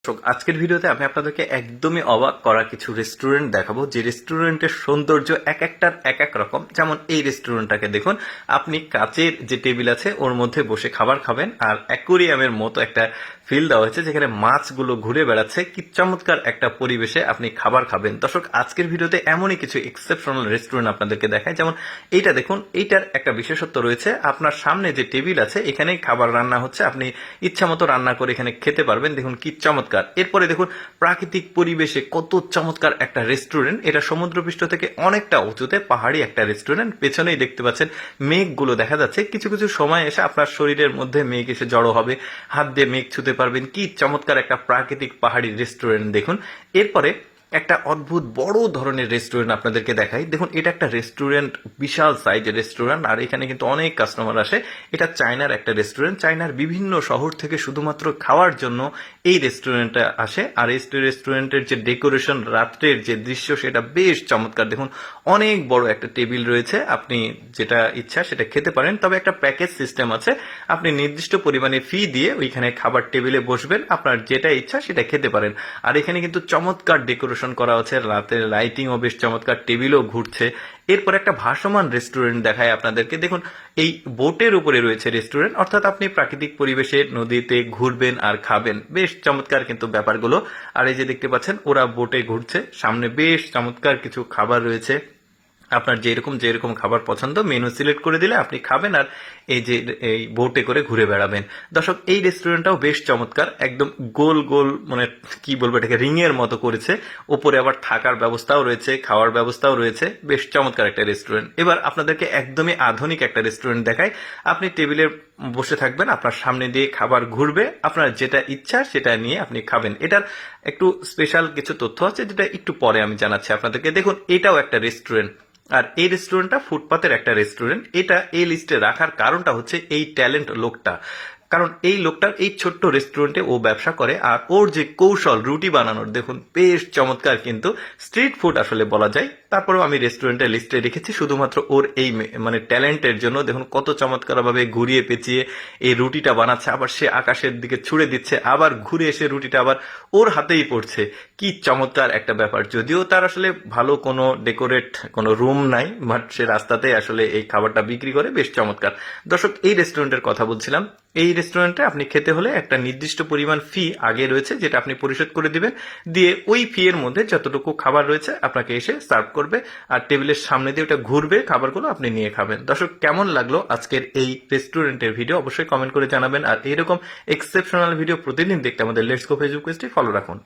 আজকের ভিডিওতে আমি আপনাদেরকে একদমই অবাক করা কিছু রেস্টুরেন্ট দেখাবো, যে রেস্টুরেন্টের সৌন্দর্য এক একটার এক এক রকম। যেমন এই রেস্টুরেন্টটাকে দেখুন, আপনি কাচের যে টেবিল আছে ওর মধ্যে বসে খাবার খাবেন, আর অ্যাকোরিয়ামের মতো একটা ফিল দেওয়া হয়েছে যেখানে মাছগুলো ঘুরে বেড়াচ্ছে। কি চমৎকার একটা পরিবেশে আপনি খাবার খাবেন। দর্শক, আজকের ভিডিওতে এমনই কিছু এক্সেপশনাল রেস্টুরেন্ট আপনাদেরকে দেখায়। যেমন এইটা দেখুন, এইটার একটা বিশেষত্ব রয়েছে, আপনার সামনে যে টেবিল আছে এখানেই খাবার রান্না হচ্ছে, আপনি ইচ্ছা মতো রান্না করে এখানে খেতে পারবেন। দেখুন কি চমৎকার। এরপরে দেখুন প্রাকৃতিক পরিবেশে কত চমৎকার একটা রেস্টুরেন্ট। এটা সমুদ্রপৃষ্ঠ থেকে অনেকটা উঁচুতে, পাহাড়ি একটা রেস্টুরেন্ট। পেছনেই দেখতে পাচ্ছেন মেঘগুলো দেখা যাচ্ছে। কিছু কিছু সময় এসে আপনার শরীরের মধ্যে মেঘ এসে জড়ো হবে, হাত দিয়ে মেঘ ছুতে পারবেন। কি চমৎকার একটা প্রাকৃতিক পাহাড়ি রেস্টুরেন্ট দেখুন। এরপরে একটা অদ্ভুত বড় ধরনের রেস্টুরেন্ট আপনাদেরকে দেখাই। দেখুন, এটা একটা রেস্টুরেন্ট, বিশাল সাইজের রেস্টুরেন্ট, আর এখানে কিন্তু অনেক কাস্টমার আসে। এটা চায়নার একটা রেস্টুরেন্ট। চায়নার বিভিন্ন শহর থেকে শুধুমাত্র খাওয়ার জন্য এই রেস্টুরেন্টে আসে। আর এই রেস্টুরেন্টের যে ডেকোরেশন, রাত্রের যে দৃশ্য, সেটা বেশ চমৎকার। দেখুন, অনেক বড় একটা টেবিল রয়েছে, আপনি যেটা ইচ্ছা সেটা খেতে পারেন। তবে একটা প্যাকেজ সিস্টেম আছে, আপনি নির্দিষ্ট পরিমাণে ফি দিয়ে ওইখানে খাবার টেবিলে বসবেন, আপনার যেটা ইচ্ছা সেটা খেতে পারেন। আর এখানে কিন্তু চমৎকার ডেকোরেশন করা হচ্ছে, রাতের লাইটিংও বেশ চমৎকার, টেবিলও ঘুরছে। এরপর একটা ভাসমান রেস্টুরেন্ট দেখায় আপনাদেরকে। দেখুন, এই বোটের উপরে রয়েছে রেস্টুরেন্ট, অর্থাৎ আপনি প্রাকৃতিক পরিবেশে নদীতে ঘুরবেন আর খাবেন। বেশ চমৎকার কিন্তু ব্যাপারগুলো। আর এই যে দেখতে পাচ্ছেন ওরা বোটে ঘুরছে, সামনে বেশ চমৎকার কিছু খাবার রয়েছে। আপনার যেরকম খাবার পছন্দ মেনু সিলেক্ট করে দিলে আপনি খাবেন, আর এই যে এই বোটে করে ঘুরে বেড়াবেন। দর্শক, এই রেস্টুরেন্টটাও বেশ চমৎকার। একদম গোল গোল, মানে কি বলবো, এটাকে রিং এর মতো করেছে। উপরে আবার থাকার ব্যবস্থাও রয়েছে, খাওয়ার ব্যবস্থাও রয়েছে। বেশ চমৎকার একটা রেস্টুরেন্ট। এবার আপনাদেরকে একদমই আধুনিক একটা রেস্টুরেন্ট দেখাই। আপনি টেবিলে বসে থাকবেন, আপনার সামনে দিয়ে খাবার ঘুরবে, আপনার যেটা ইচ্ছা সেটা নিয়ে আপনি খাবেন। এটার একটু স্পেশাল কিছু তথ্য আছে যেটা একটু পরে আমি জানাচ্ছি আপনাদেরকে। দেখুন, এটাও একটা রেস্টুরেন্ট, আর এই রেস্টুরেন্টটা ফুটপাতের একটা রেস্টুরেন্ট। এটা এই লিস্টে রাখার কারণটা হচ্ছে এই ট্যালেন্ট লোকটা। কারণ এই লোকটার এই ছোট্ট রেস্টুরেন্টে ও ব্যবসা করে, আর ওর যে কৌশল রুটি বানানোর, দেখুন বেশ চমৎকার। কিন্তু স্ট্রিট ফুড আসলে বলা যায়। তারপরেও আমি রেস্টুরেন্টের লিস্টে রেখেছি শুধুমাত্র ওর এই মানে ট্যালেন্টের জন্য। দেখুন কত চমৎকারভাবে ঘুরিয়ে পেঁচিয়ে এই রুটিটা বানাচ্ছে, আবার সে আকাশের দিকে ছুড়ে দিচ্ছে, আবার ঘুরে এসে রুটিটা আবার ওর হাতেই পড়ছে। কি চমৎকার একটা ব্যাপার। যদিও তার আসলে ভালো কোনো ডেকোরেট কোনো রুম নাই, বাট সে রাস্তাতে আসলে এই খাবারটা বিক্রি করে। বেশ চমৎকার। দর্শক, এই রেস্টুরেন্টের কথা বলছিলাম। এই রেস্টুরেন্টে আপনি খেতে হলে একটা নির্দিষ্ট পরিমাণ ফি আগে রয়েছে, যেটা আপনি পরিশোধ করে দিবেন। দিয়ে ওই ফি এর মধ্যে যতটুকু খাবার রয়েছে আপনাকে এসে সার্ভ করবে, আর টেবিলের সামনে দিয়ে ওটা ঘুরবে, খাবারগুলো আপনি নিয়ে খাবেন। দর্শক, কেমন লাগলো আজকের এই রেস্টুরেন্টের ভিডিও অবশ্যই কমেন্ট করে জানাবেন। আর এইরকম এক্সেপশনাল ভিডিও প্রতিদিন দেখতে আমাদের লেটস গো ফেসবুক পেজটি ফলো রাখুন।